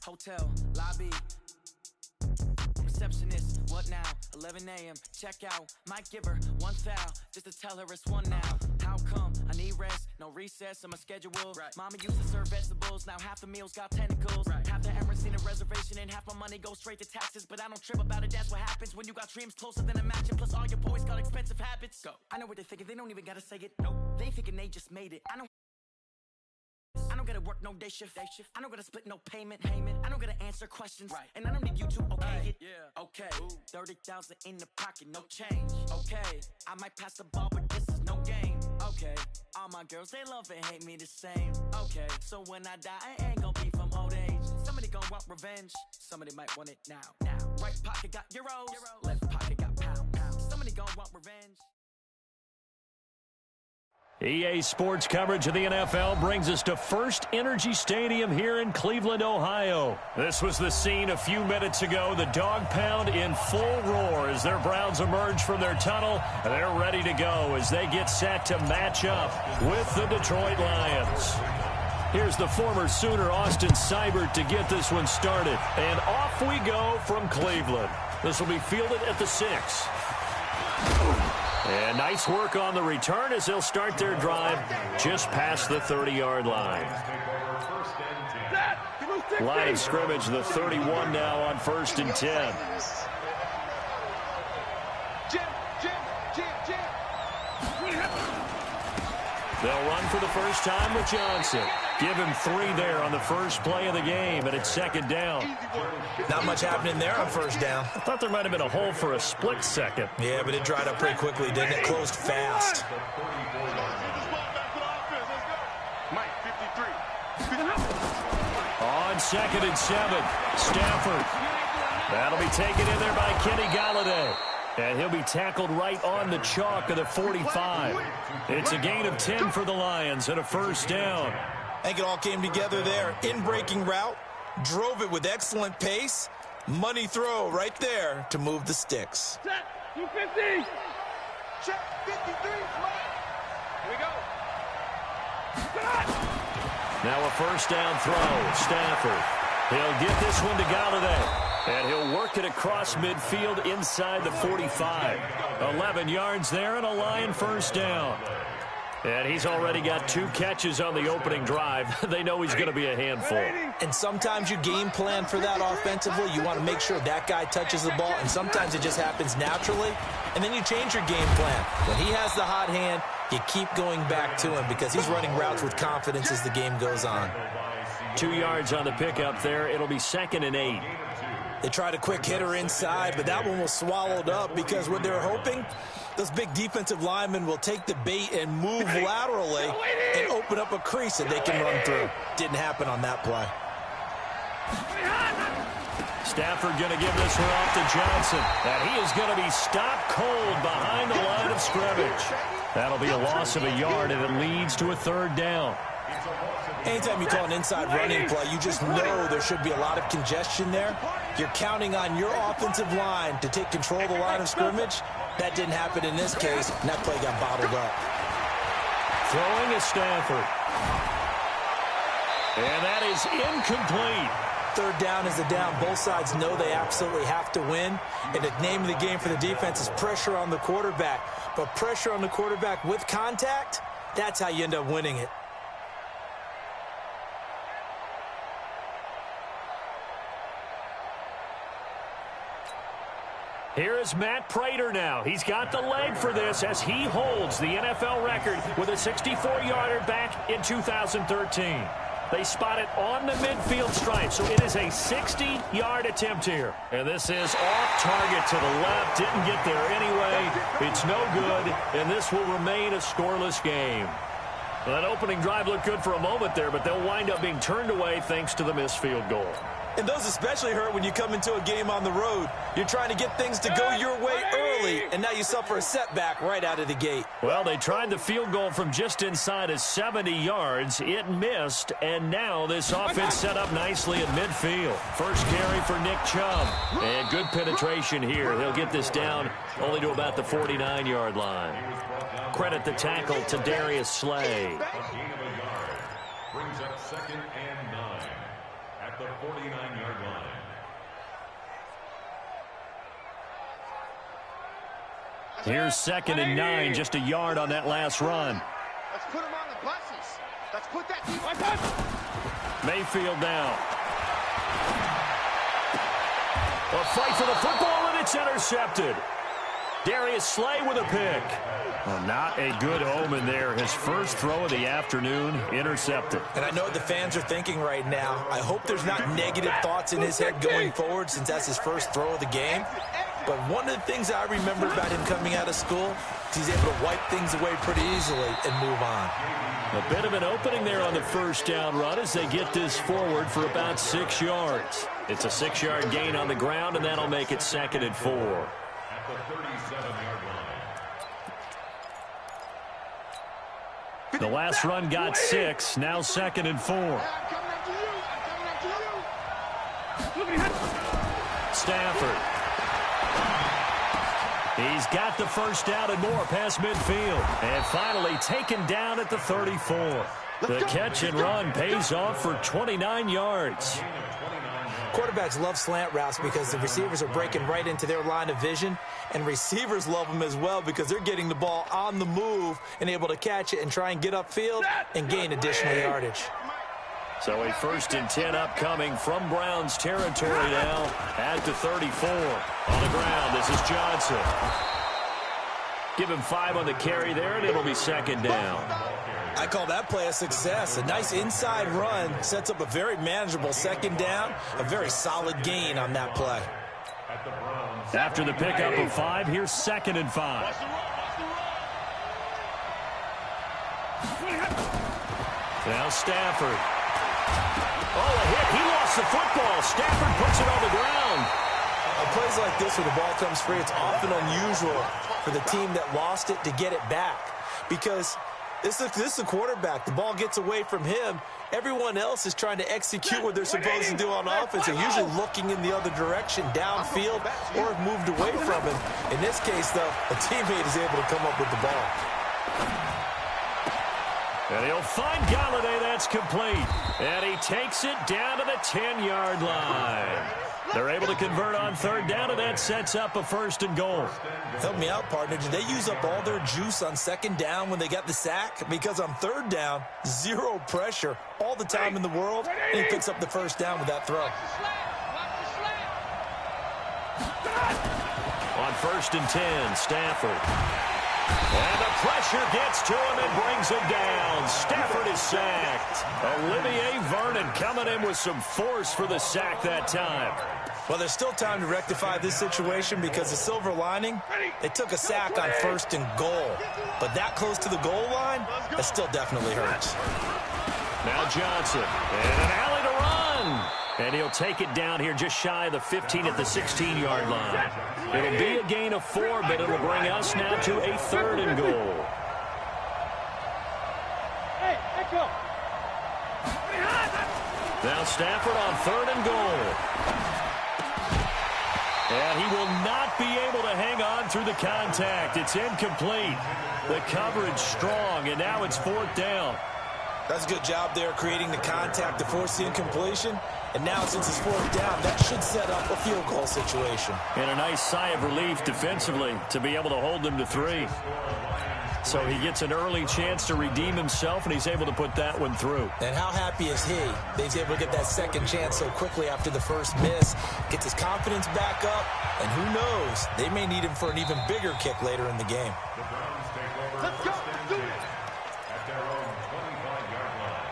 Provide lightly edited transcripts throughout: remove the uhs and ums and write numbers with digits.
Hotel, lobby. Receptionist, what now? 11 a.m. Check out. Might give her one foul just to tell her it's one now. How come? I need rest, no recess in my schedule. Right. Mama used to serve vegetables, now half the meals got tentacles. Right. Half the Emirates in a reservation and half my money goes straight to taxes. But I don't trip about it, that's what happens when you got dreams closer than a match. And plus all your boys got expensive habits. Go. I know what they're thinking, they don't even gotta say it. Nope. They thinking they just made it. I don't gotta work no day shift. I don't gotta split no payment. I don't gotta answer questions. Right. And I don't need you to okay it. Yeah. Okay. 30,000 in the pocket, no change. Okay. I might pass the ball, but this is no game. Okay. All my girls, they love and hate me the same. Okay. So when I die, I ain't gonna be from old age. Somebody gon' want revenge. Somebody might want it now. Right pocket got euros. Left pocket got pound. Somebody gon' want revenge. EA Sports coverage of the NFL brings us to First Energy Stadium here in Cleveland, Ohio. This was the scene a few minutes ago. The dog pound in full roar as their Browns emerge from their tunnel. And they're ready to go as they get set to match up with the Detroit Lions. Here's the former Sooner, Austin Seibert, to get this one started. And off we go from Cleveland. This will be fielded at the 6. And nice work on the return as they'll start their drive just past the 30-yard line. Line of scrimmage, the 31 now on 1st and 10. They'll run for the first time with Johnson. Give him 3 there on the first play of the game, and it's 2nd down. Not much happening there on 1st down. I thought there might have been a hole for a split second. Yeah, but it dried up pretty quickly, didn't it? Closed fast. On 2nd and 7, Stafford. That'll be taken in there by Kenny Galladay. And he'll be tackled right on the chalk of the 45. It's a gain of 10 for the Lions and a 1st down. I think it all came together there. In-breaking route, drove it with excellent pace. Money throw right there to move the sticks. Set, 250. Check, 53. Here we go. Now a 1st down throw. Stafford. He'll get this one to Galladay. And he'll work it across midfield inside the 45. 11 yards there and a Lion 1st down. And he's already got 2 catches on the opening drive. They know he's going to be a handful. And sometimes you game plan for that offensively. You want to make sure that guy touches the ball, and sometimes it just happens naturally. And then you change your game plan. When he has the hot hand, you keep going back to him because he's running routes with confidence as the game goes on. 2 yards on the pickup there. It'll be 2nd and 8. They tried a quick hitter inside, but that one was swallowed up because what they're hoping, those big defensive linemen will take the bait and move laterally and open up a crease that they can run through. Didn't happen on that play. Stafford going to give this one off to Johnson. And he is going to be stopped cold behind the line of scrimmage. That'll be a loss of a yard, and it leads to a 3rd down. Anytime you call an inside running play, you just know there should be a lot of congestion there. You're counting on your offensive line to take control of the line of scrimmage. That didn't happen in this case, and that play got bottled up. Throwing is Stafford. And that is incomplete. 3rd down is a down. Both sides know they absolutely have to win. And the name of the game for the defense is pressure on the quarterback. But pressure on the quarterback with contact, that's how you end up winning it. Here is Matt Prater now. He's got the leg for this as he holds the NFL record with a 64-yarder back in 2013. They spot it on the midfield stripe, so it is a 60-yard attempt here. And this is off target to the left. Didn't get there anyway. It's no good, and this will remain a scoreless game. Well, that opening drive looked good for a moment there, but they'll wind up being turned away thanks to the missed field goal. And those especially hurt when you come into a game on the road. You're trying to get things to go your way early, and now you suffer a setback right out of the gate. Well, they tried the field goal from just inside of 70 yards. It missed, and now this offense set up nicely in midfield. First carry for Nick Chubb, and good penetration here. He'll get this down only to about the 49-yard line. Credit the tackle to Darius Slay. Brings up 2nd and 9 at the 49-yard line. Here's 2nd and 9, just a yard on that last run. Let's put him on the buses. Let's put that team on Mayfield now. A fight for the football, and it's intercepted. Darius Slay with a pick. Well, not a good omen there. His first throw of the afternoon, intercepted. And I know what the fans are thinking right now. I hope there's not negative thoughts in his head going forward since that's his first throw of the game. But one of the things I remember about him coming out of school is he's able to wipe things away pretty easily and move on. A bit of an opening there on the first down run as they get this forward for about 6 yards. It's a 6-yard gain on the ground, and that'll make it 2nd and 4. At the 37-yard line. The last run got 6, now 2nd and 4. Stafford. He's got the first down and more past midfield. And finally taken down at the 34. The catch and run pays off for 29 yards. Quarterbacks love slant routes because the receivers are breaking right into their line of vision, and receivers love them as well because they're getting the ball on the move and able to catch it and try and get upfield and gain additional yardage. So a 1st and 10 upcoming from Browns territory now at the 34. On the ground, this is Johnson. Give him 5 on the carry there, and it'll be 2nd down. I call that play a success. A nice inside run sets up a very manageable 2nd down, a very solid gain on that play. After the pickup of 5, here's 2nd and 5. Now Stafford. Oh, a hit. He lost the football. Stafford puts it on the ground. On plays like this where the ball comes free, it's often unusual for the team that lost it to get it back because this is a quarterback. The ball gets away from him. Everyone else is trying to execute what they're supposed to do on offense. They're usually looking in the other direction, downfield, or have moved away from him. In this case, though, a teammate is able to come up with the ball. And he'll find Galladay. That's complete. And he takes it down to the 10-yard line. They're able to convert on 3rd down, and that sets up a 1st and goal. Help me out, partner. Did they use up all their juice on 2nd down when they got the sack? Because on 3rd down, 0 pressure all the time in the world, and he picks up the 1st down with that throw. On 1st and 10, Stafford. And the pressure gets to him and brings him down. Stafford is sacked. Olivier Vernon coming in with some force for the sack that time. Well, there's still time to rectify this situation because the silver lining, they took a sack on 1st and goal. But that close to the goal line, that still definitely hurts. Now Johnson. And an alley to run. And he'll take it down here just shy of the 15 at the 16-yard line. It'll be a gain of 4, but it'll bring us now to a 3rd and goal. Now Stafford on 3rd and goal. And he will not be able to hang on through the contact. It's incomplete. The coverage strong, and now it's 4th down. That's a good job there creating the contact to force the incompletion. And now since it's 4th down, that should set up a field goal situation. And a nice sigh of relief defensively to be able to hold them to 3. So he gets an early chance to redeem himself, and he's able to put that one through. And how happy is he that he's able to get that 2nd chance so quickly after the first miss, gets his confidence back up, and who knows, they may need him for an even bigger kick later in the game. Let's go. Do it. At their own 25-yard line.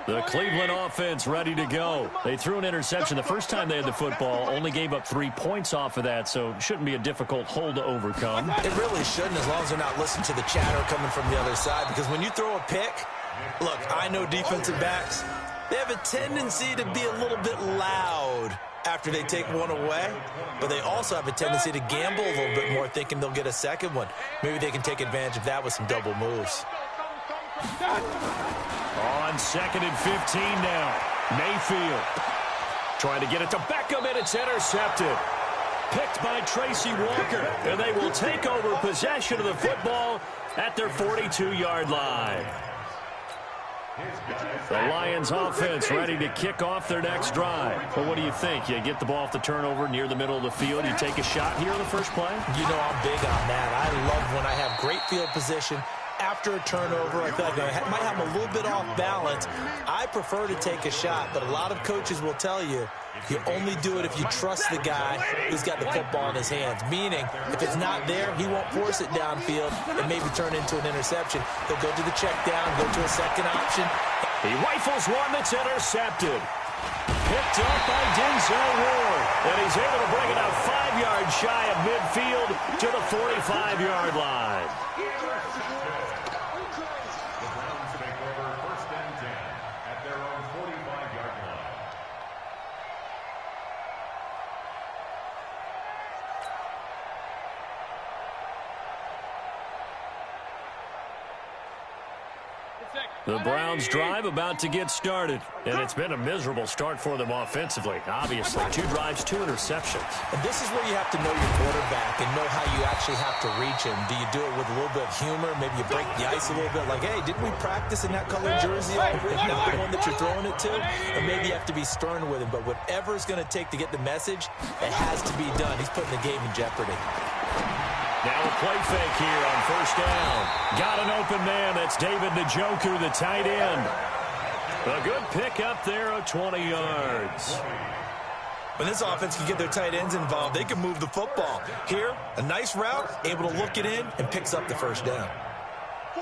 The Cleveland offense ready to go. They threw an interception the first time they had the football, only gave up 3 points off of that, so it shouldn't be a difficult hole to overcome. It really shouldn't, as long as they're not listening to the chatter coming from the other side, because when you throw a pick, look, I know defensive backs, they have a tendency to be a little bit loud after they take one away, but they also have a tendency to gamble a little bit more, thinking they'll get a second one. Maybe they can take advantage of that with some double moves. On 2nd and 15 now. Mayfield trying to get it to Beckham, and it's intercepted. Picked by Tracy Walker, and they will take over possession of the football at their 42-yard line. The Lions offense ready to kick off their next drive. But what do you think? You get the ball off the turnover near the middle of the field. You take a shot here on the first play? You know I'm big on that. I love when I have great field position. After a turnover, I feel like I might have a little bit off balance. I prefer to take a shot, but a lot of coaches will tell you, you only do it if you trust the guy who's got the football in his hands. Meaning, if it's not there, he won't force it downfield and maybe turn into an interception. He'll go to the check down, go to a second option. He rifles one that's intercepted. Picked up by Denzel Ward. And he's able to bring it out 5 yards shy of midfield to the 45-yard line. The Browns drive about to get started, and it's been a miserable start for them offensively. Obviously, 2 drives, 2 interceptions. And this is where you have to know your quarterback and know how you actually have to reach him. Do you do it with a little bit of humor? Maybe you break the ice a little bit like, hey, didn't we practice in that colored jersey already? Not the one that you're throwing it to? Or maybe you have to be stern with him. But whatever it's going to take to get the message, it has to be done. He's putting the game in jeopardy. Now a play fake here on first down. Got an open man. That's David Njoku, the tight end. A good pick up there of 20 yards. When this offense can get their tight ends involved, they can move the football. Here, a nice route, able to look it in, and picks up the first down.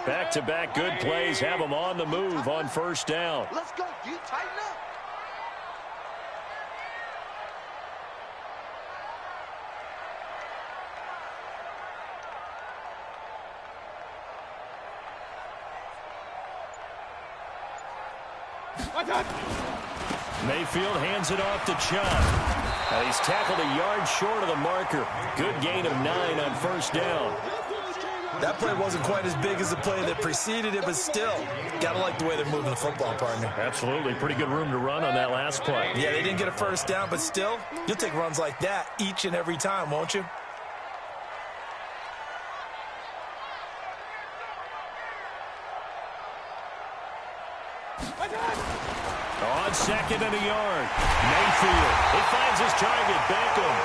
Back-to-back good plays have them on the move on first down. Let's go, dude. Tighten up. Mayfield hands it off to Chubb. And he's tackled a yard short of the marker. Good gain of 9 on first down. That play wasn't quite as big as the play that preceded it, but still, gotta like the way they're moving the football, partner. Absolutely. Pretty good room to run on that last play. Yeah, they didn't get a first down, but still, you'll take runs like that each and every time, won't you? On second and a yard, Mayfield. He finds his target, Beckham.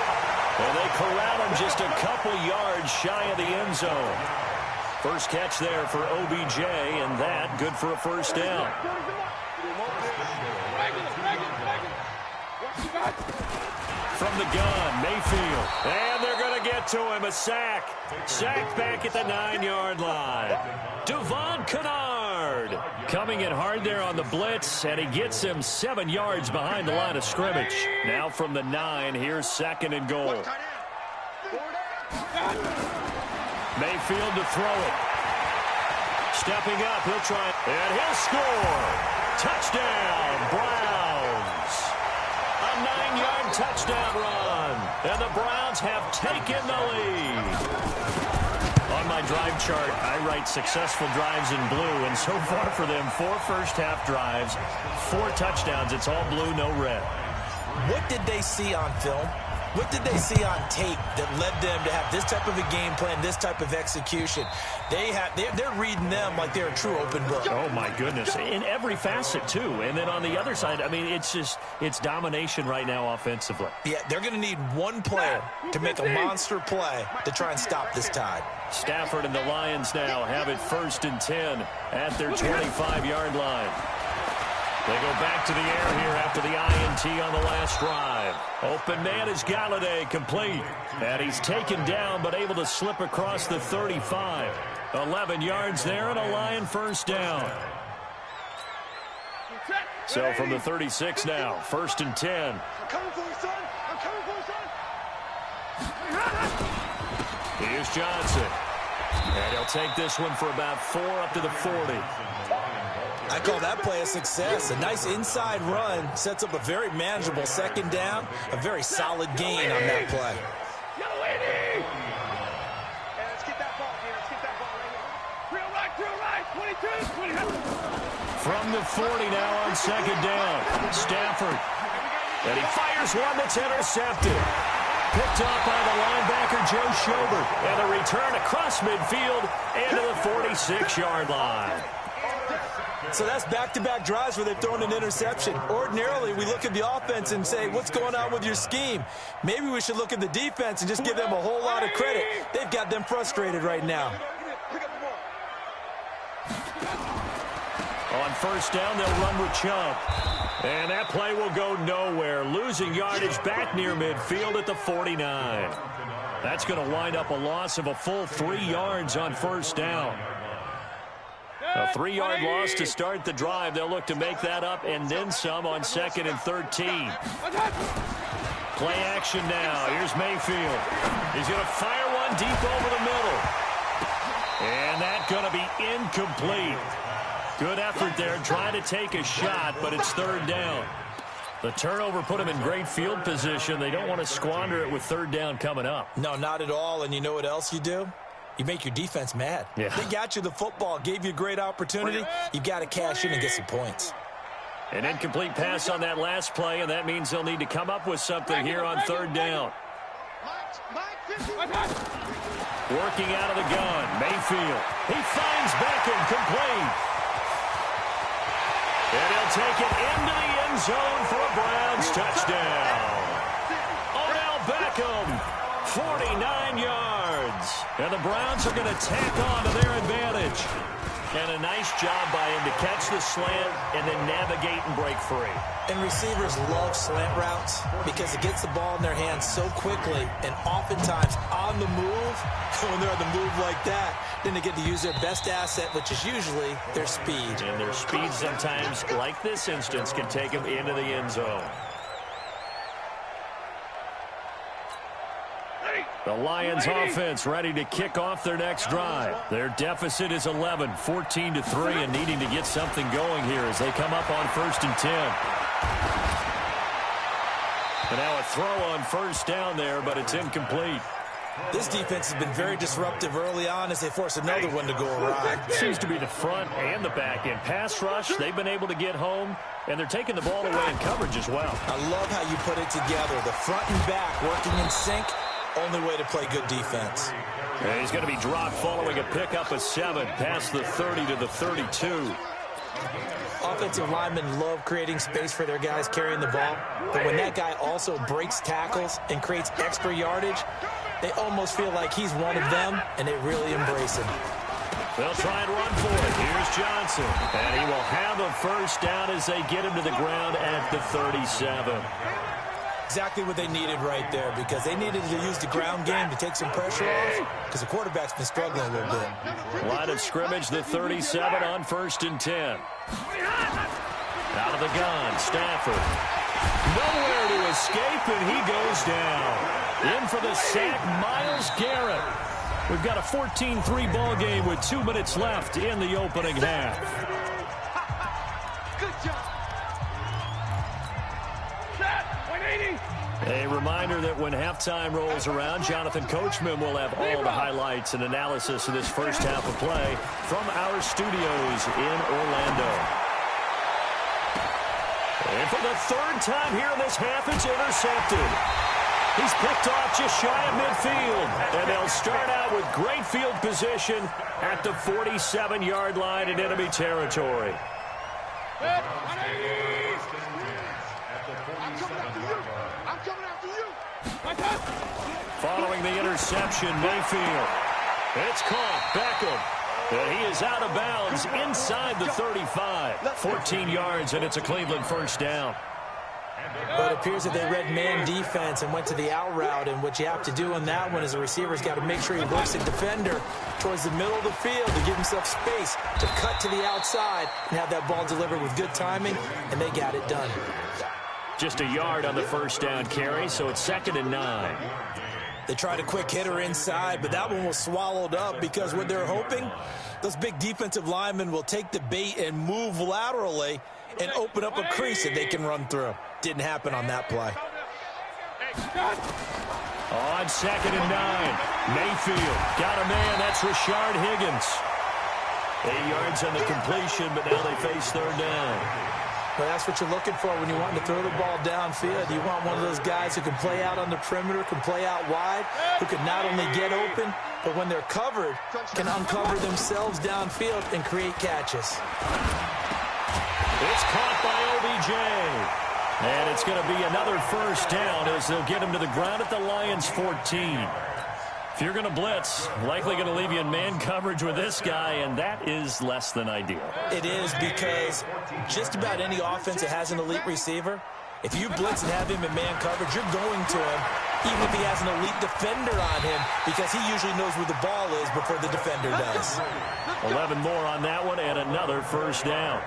And they corral him just a couple yards shy of the end zone. First catch there for OBJ, and that good for a first down. From the gun, Mayfield. And they're going to get to him. A sack. Sacked back at the 9-yard line. Devon Kennard coming in hard there on the blitz, and he gets him 7 yards behind the line of scrimmage. Now from the 9, here's second and goal. Mayfield to throw it. Stepping up, he'll try, and he'll score. Touchdown, Browns. A 9-yard touchdown run, and the Browns have taken the lead. On my drive chart, I write successful drives in blue, and so far for them, 4 first-half drives, 4 touchdowns. It's all blue, no red. What did they see on film? What did they see on tape that led them to have this type of a game plan, this type of execution? They're reading them like they're a true open book. Oh, my goodness. In every facet, too. And then on the other side, I mean, it's domination right now offensively. Yeah, they're going to need one player to make a monster play to try and stop this tide. Stafford and the Lions now have it 1st and 10 at their 25-yard line. They go back to the air here after the INT on the last drive. Open man is Galladay, complete. And he's taken down but able to slip across the 35. 11 yards there and a Lion first down. So from the 36 now, 1st and 10. I'm coming for you, son. I'm coming for you, son. Here's Johnson. And he'll take this one for about 4 up to the 40. I call that play a success. A nice inside run sets up a very manageable second down, a very solid gain on that play. Hey, let's get that ball here. Let's get that ball right here. Real right, 22, 20. From the 40 now on second down, Stafford. And he fires one that's intercepted. Picked off by the linebacker, Joe Schobert. And a return across midfield into the 46-yard line. So that's back-to-back drives where they've thrown an interception. Ordinarily, we look at the offense and say, what's going on with your scheme? Maybe we should look at the defense and just give them a whole lot of credit. They've got them frustrated right now. On first down, they'll run with Chump. And that play will go nowhere. Losing yardage back near midfield at the 49. That's going to wind up a loss of a full 3 yards on first down. A 3-yard loss to start the drive. They'll look to make that up and then some on 2nd and 13. Play action now. Here's Mayfield. He's going to fire one deep over the middle. And that's going to be incomplete. Good effort there trying to take a shot, but it's 3rd down. The turnover put them in great field position. They don't want to squander it with 3rd down coming up. No, not at all. And you know what else you do? You make your defense mad. Yeah. They got you the football, gave you a great opportunity. You got to cash in and get some points. An incomplete pass on that last play, and that means they'll need to come up with something here on 3rd down. Working out of the gun, Mayfield. He finds Beckham, complete. And he'll take it into the end zone for a Browns touchdown. Odell Beckham, 49 yards. And the Browns are going to tack on to their advantage. And a nice job by him to catch the slant and then navigate and break free. And receivers love slant routes because it gets the ball in their hands so quickly and oftentimes on the move. When they're on the move like that, then they get to use their best asset, which is usually their speed. And their speed sometimes, like this instance, can take them into the end zone. The Lions offense ready to kick off their next drive. Their deficit is 11, 14-3, and needing to get something going here as they come up on 1st and 10. And now a throw on first down there, but it's incomplete. This defense has been very disruptive early on as they force another one to go awry. Seems to be the front and the back end. Pass rush, they've been able to get home, and they're taking the ball away in coverage as well. I love how you put it together. The front and back working in sync. Only way to play good defense. And he's going to be dropped following a pickup of 7 past the 30 to the 32. Offensive linemen love creating space for their guys carrying the ball. But when that guy also breaks tackles and creates extra yardage, they almost feel like he's one of them, and they really embrace him. They'll try and run for it. Here's Johnson. And he will have a first down as they get him to the ground at the 37. Exactly what they needed right there, because they needed to use the ground game to take some pressure off, because the quarterback's been struggling a little bit. Line of scrimmage, the 37 on 1st and 10. Out of the gun, Stafford. Nowhere to escape, and he goes down. In for the sack, Myles Garrett. We've got a 14-3 ball game with 2 minutes left in the opening half. Good job. A reminder that when halftime rolls around, Jonathan Coachman will have all the highlights and analysis of this first half of play from our studios in Orlando. And for the 3rd time here in this half, it's intercepted. He's picked off just shy of midfield. And they'll start out with great field position at the 47-yard line in enemy territory. Following the interception, Mayfield. It's caught. Beckham. And he is out of bounds inside the 35. 14 yards, and it's a Cleveland first down. But it appears that they read man defense and went to the out route, and what you have to do on that one is the receiver's got to make sure he works the defender towards the middle of the field to give himself space to cut to the outside and have that ball delivered with good timing, and they got it done. Just a yard on the first down carry, so it's 2nd and 9. They tried a quick hitter inside, but that one was swallowed up because what they're hoping, those big defensive linemen will take the bait and move laterally and open up a crease that they can run through. Didn't happen on that play. On 2nd and 9, Mayfield got a man. That's Rashard Higgins. 8 yards on the completion, but now they face 3rd down. Well, that's what you're looking for when you want to throw the ball downfield. You want one of those guys who can play out on the perimeter, can play out wide, who can not only get open, but when they're covered, can uncover themselves downfield and create catches. It's caught by OBJ. And it's going to be another first down as they'll get him to the ground at the Lions' 14. If you're going to blitz, likely going to leave you in man coverage with this guy, and that is less than ideal. It is, because just about any offense that has an elite receiver, if you blitz and have him in man coverage, you're going to him, even if he has an elite defender on him, because he usually knows where the ball is before the defender does. 11 more on that one, and another first down.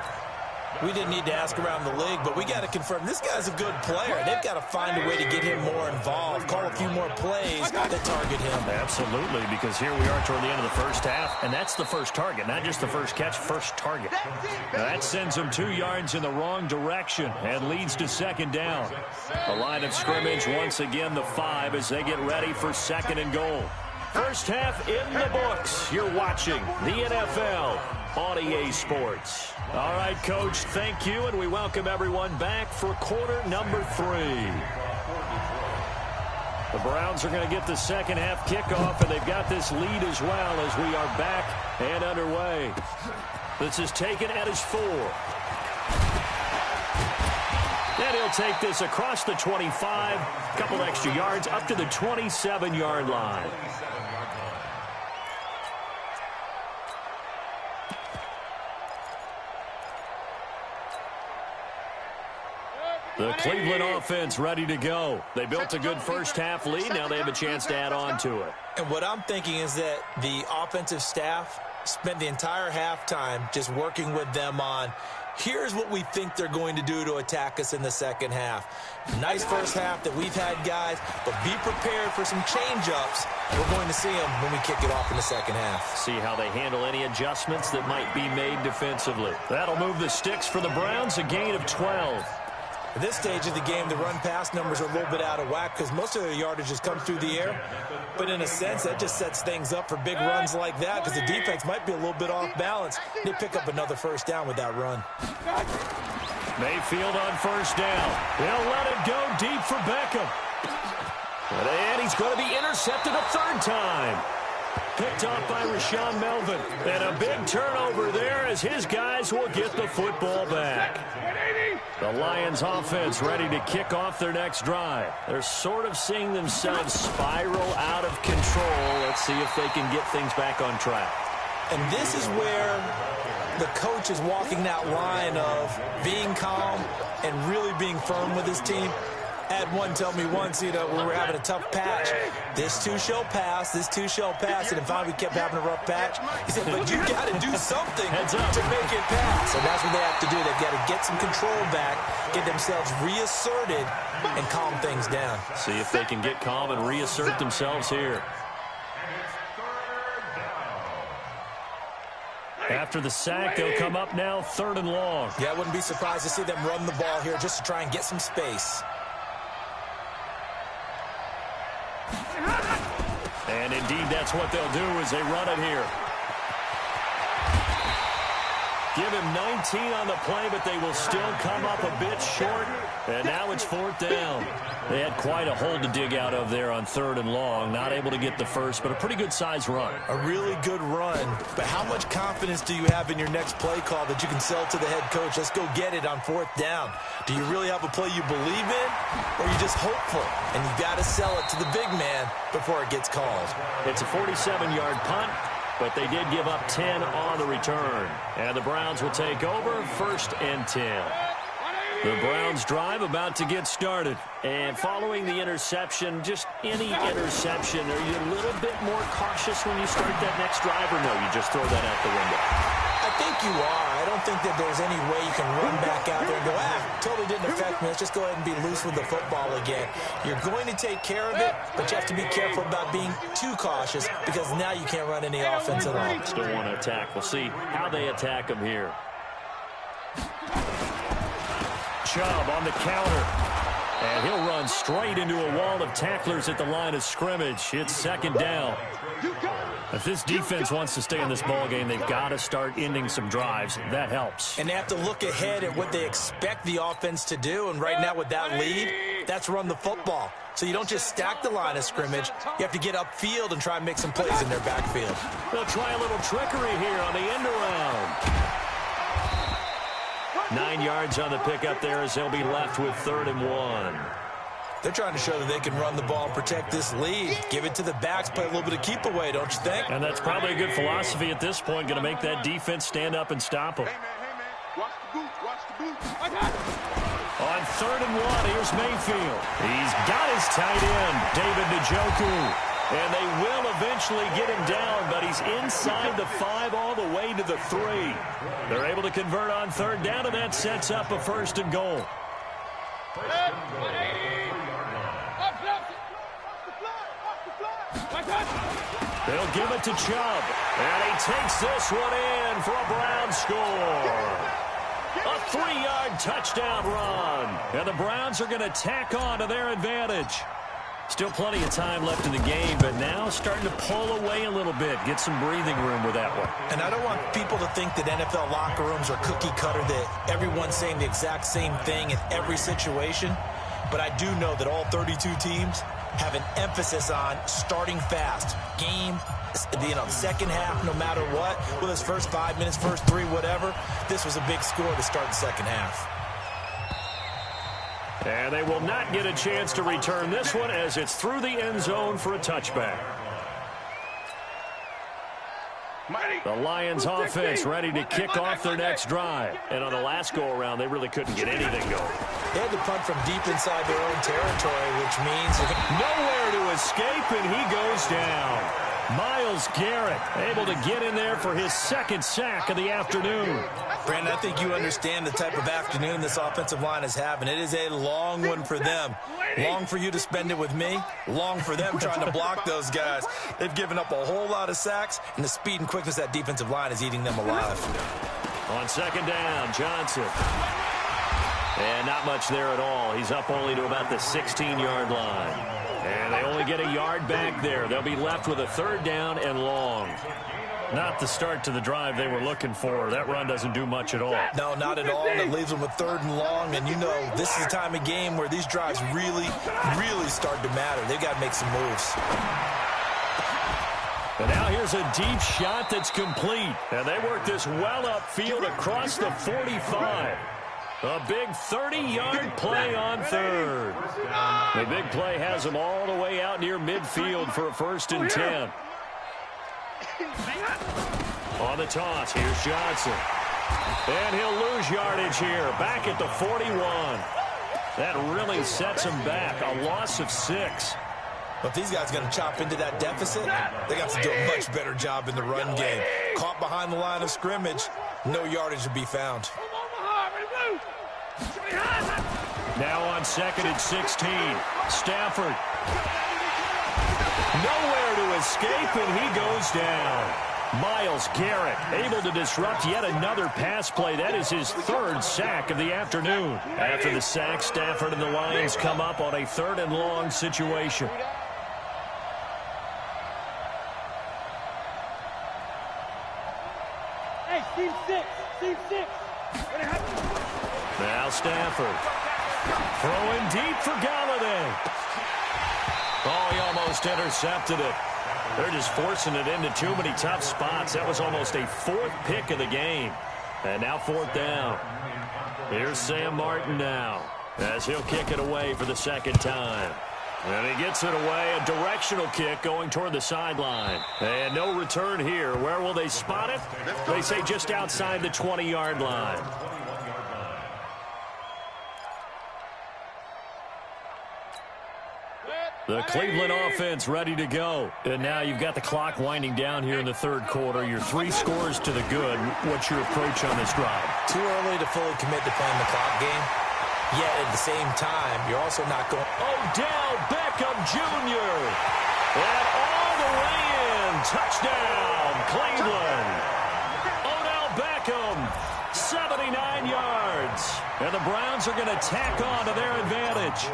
We didn't need to ask around the league, but we got to confirm this guy's a good player. They've got to find a way to get him more involved, call a few more plays that target him. Absolutely, because here we are toward the end of the first half, and that's the first target, not just the first catch, first target. Now that sends them 2 yards in the wrong direction and leads to second down. The line of scrimmage, once again, the 5 as they get ready for second and goal. First half in the books. You're watching the NFL on EA Sports. All right, Coach, thank you, and we welcome everyone back for quarter number 3. The Browns are going to get the second half kickoff, and they've got this lead as well as we are back and underway. This is taken at his 4. And he'll take this across the 25, a couple extra yards, up to the 27-yard line. The Cleveland offense ready to go. They built a good first half lead. Now they have a chance to add on to it. And what I'm thinking is that the offensive staff spent the entire halftime just working with them on, here's what we think they're going to do to attack us in the second half. Nice first half that we've had, guys, but be prepared for some change-ups. We're going to see them when we kick it off in the second half. See how they handle any adjustments that might be made defensively. That'll move the sticks for the Browns, a gain of 12. At this stage of the game, the run-pass numbers are a little bit out of whack because most of their yardage has come through the air. But in a sense, that just sets things up for big runs like that because the defense might be a little bit off balance. They pick up another first down with that run. Mayfield on first down. He'll let it go deep for Beckham. And he's going to be intercepted a third time. Picked off by Rashawn Melvin. And a big turnover there as his guys will get the football back. The Lions offense ready to kick off their next drive. They're sort of seeing themselves spiral out of control. Let's see if they can get things back on track. And this is where the coach is walking that line of being calm and really being firm with his team. Had one tell me once, we were having a tough patch. This too shall pass, this too shall pass. And finally we kept having a rough patch. He said, but you got to do something to make it pass. And that's what they have to do. They've got to get some control back, get themselves reasserted, and calm things down. See if they can get calm and reassert themselves here. After the sack, they'll come up now 3rd and long. Yeah, I wouldn't be surprised to see them run the ball here just to try and get some space. And indeed, that's what they'll do as they run it here. Give him 19 on the play, but they will still come up a bit short. And now it's 4th down. They had quite a hole to dig out of there on 3rd and long. Not able to get the first, but a pretty good-sized run. A really good run. But how much confidence do you have in your next play call that you can sell to the head coach? Let's go get it on 4th down. Do you really have a play you believe in, or are you just hopeful? And you got to sell it to the big man before it gets called. It's a 47-yard punt, but they did give up 10 on the return. And the Browns will take over 1st and 10. The Browns drive about to get started. And following the interception, just any interception, are you a little bit more cautious when you start that next drive, or no, you just throw that out the window? I think you are. I don't think that there's any way you can run back out there and go, totally didn't affect me. Let's just go ahead and be loose with the football again. You're going to take care of it, but you have to be careful about being too cautious because now you can't run any offense at all. Still want to attack. We'll see how they attack them here. Chubb on the counter. And he'll run straight into a wall of tacklers at the line of scrimmage. It's 2nd down. If this defense wants to stay in this ballgame, they've got to start ending some drives. That helps. And they have to look ahead at what they expect the offense to do. And right now with that lead, that's run the football. So you don't just stack the line of scrimmage. You have to get upfield and try and make some plays in their backfield. They'll try a little trickery here on the end around. 9 yards on the pickup there as they'll be left with 3rd and 1. They're trying to show that they can run the ball and protect this lead. Give it to the backs, play a little bit of keep away, don't you think? And that's probably a good philosophy at this point, going to make that defense stand up and stop them. Hey, man, watch the boots, watch the boots. On 3rd and 1, here's Mayfield. He's got his tight end, David Njoku. And they will eventually get him down, but he's inside the 5 all the way to the 3. They're able to convert on 3rd down, and that sets up a 1st and goal. They'll give it to Chubb, and he takes this one in for a Browns score. A 3-yard touchdown run, and the Browns are going to tack on to their advantage. Still plenty of time left in the game, but now starting to pull away a little bit, get some breathing room with that one. And I don't want people to think that NFL locker rooms are cookie cutter, that everyone's saying the exact same thing in every situation. But I do know that all 32 teams have an emphasis on starting fast. Game, second half, no matter what. Whether it's first 5 minutes, first 3, whatever. This was a big score to start the second half. And they will not get a chance to return this one as it's through the end zone for a touchback. The Lions offense ready to kick off their next drive. And on the last go-around, they really couldn't get anything going. They had to punt from deep inside their own territory, which means nowhere to escape, and he goes down. Myles Garrett able to get in there for his 2nd sack of the afternoon. Brandon, I think you understand the type of afternoon this offensive line is having. It is a long one for them. Long for you to spend it with me. Long for them trying to block those guys. They've given up a whole lot of sacks, and the speed and quickness of that defensive line is eating them alive. On 2nd down, Johnson. And not much there at all. He's up only to about the 16-yard line. And they only get a yard back there. They'll be left with a 3rd down and long. Not the start to the drive they were looking for. That run doesn't do much at all. No, not at all. And it leaves them with 3rd and long. And you know, this is the time of game where these drives really, really start to matter. They've got to make some moves. And now here's a deep shot that's complete. And they work this well upfield across the 45. A big 30-yard play on 3rd. The big play has them all the way out near midfield for a 1st and 10. On the toss, here's Johnson. And he'll lose yardage here, back at the 41. That really sets him back, a loss of 6. But if these guys are going to chop into that deficit, they got to do a much better job in the run game. Caught behind the line of scrimmage, no yardage to be found. Now on 2nd and 16, Stafford. Nowhere to escape, and he goes down. Myles Garrett able to disrupt yet another pass play. That is his 3rd sack of the afternoon. After the sack, Stafford and the Lions come up on a 3rd and long situation. Hey, team 6. Team 6. Now Stafford. Throwing deep for Galladay. Oh, he almost intercepted it. They're just forcing it into too many tough spots. That was almost a 4th pick of the game. And now 4th down. Here's Sam Martin now as he'll kick it away for the 2nd time. And he gets it away, a directional kick going toward the sideline. And no return here. Where will they spot it? They say just outside the 20-yard line. The Cleveland offense ready to go. And now you've got the clock winding down here in the 3rd quarter. Your 3 scores to the good. What's your approach on this drive? Too early to fully commit to playing the clock game. Yet at the same time, you're also not going. Odell Beckham Jr. And all the way in. Touchdown, Cleveland. Odell Beckham, 79 yards. And the Browns are going to tack on to their advantage.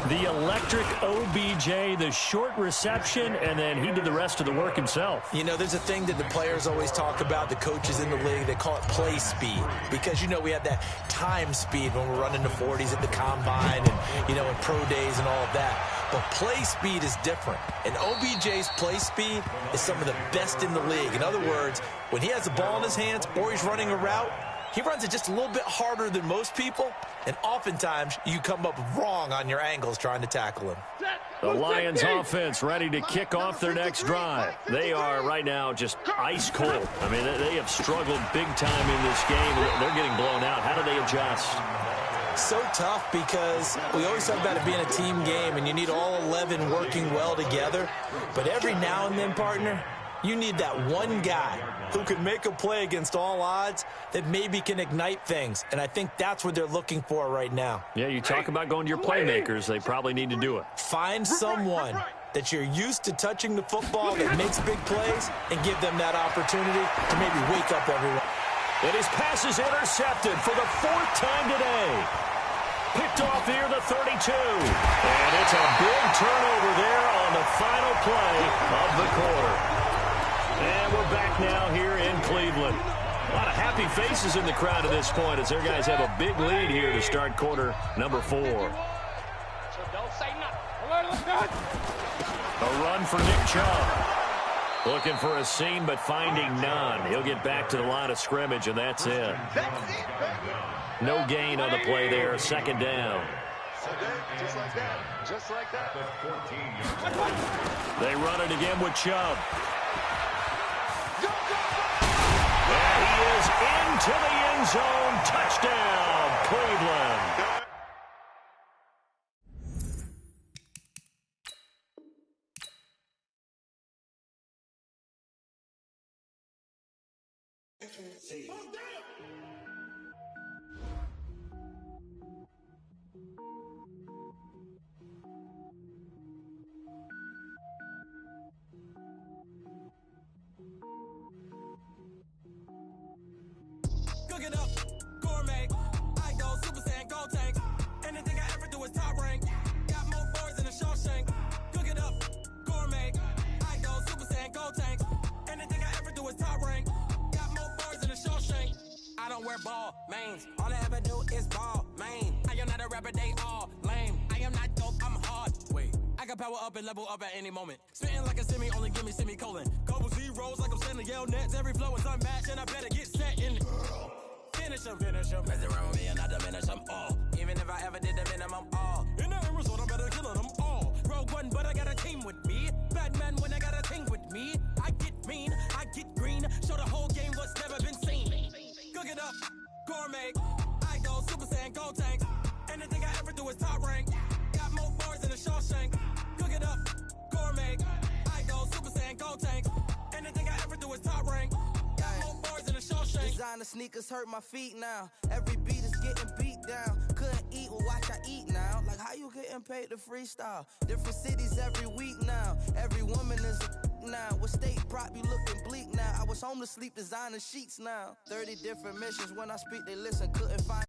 The electric OBJ, the short reception, and then he did the rest of the work himself. You know, there's a thing that the players always talk about, the coaches in the league, they call it play speed. Because, you know, we have that time speed when we're running the 40s at the combine and, you know, in pro days and all of that. But play speed is different. And OBJ's play speed is some of the best in the league. In other words, when he has the ball in his hands or he's running a route, He runs it just a little bit harder than most people, and oftentimes you come up wrong on your angles trying to tackle him. The Lions offense ready to kick off their next drive. They are right now just ice cold. I mean, they have struggled big time in this game. They're getting blown out. How do they adjust? So tough because we always talk about it being a team game, and you need all 11 working well together. But every now and then, partner, you need that one guy who can make a play against all odds that maybe can ignite things. And I think that's what they're looking for right now. Yeah, you talk about going to your playmakers. They probably need to do it. Find someone that you're used to touching the football that makes big plays and give them that opportunity to maybe wake up everyone. And his pass is intercepted for the 4th time today. Picked off here, the 32. And it's a big turnover there on the final play of the quarter. And we're back now here in Cleveland. A lot of happy faces in the crowd at this point as their guys have a big lead here to start quarter number 4. So don't say nothing. A run for Nick Chubb. Looking for a seam, but finding none. He'll get back to the line of scrimmage, and that's it. No gain on the play there. 2nd down. Just like that. Just like that. They run it again with Chubb. And he is into the end zone. Touchdown, Cleveland. Cook it up, gourmet. I go Super Saiyan, gold tank. Anything I ever do is top rank. Got more boards than a Shawshank. Cook it up, gourmet. I go Super Saiyan, gold tank. Anything I ever do is top rank. Got more boards than a Shawshank. I don't wear ball mains. All I ever do is ball main. I am not a rapper, they all lame. I am not dope, I'm hard. Wait, I can power up and level up at any moment. Spitting like a semi, only give me semicolon. Couple zeros like I'm sending yell nets. Every flow is unmatched, and I better get set in. Finish him. Mess around with me and I diminish them all. Even if I ever did the minimum all. In the end result, I'm better killing them all. Rogue One, but I got a team with me. Batman when I got a team with me. I get mean, I get green. Show the whole game what's never been seen. Cook it up, gourmet. I go Super Saiyan, gold tank. Anything I ever do is top rank. Got more bars than a Shawshank. Cook it up, gourmet. I go Super Saiyan, gold tank. Anything I ever do is top rank. Designer sneakers hurt my feet now. Every beat is getting beat down. Couldn't eat, well watch I eat now. Like how you getting paid to freestyle? Different cities every week now. Every woman is a now. With state prop you looking bleak now. I was home to sleep designer sheets now. 30 different missions when I speak they listen. Couldn't find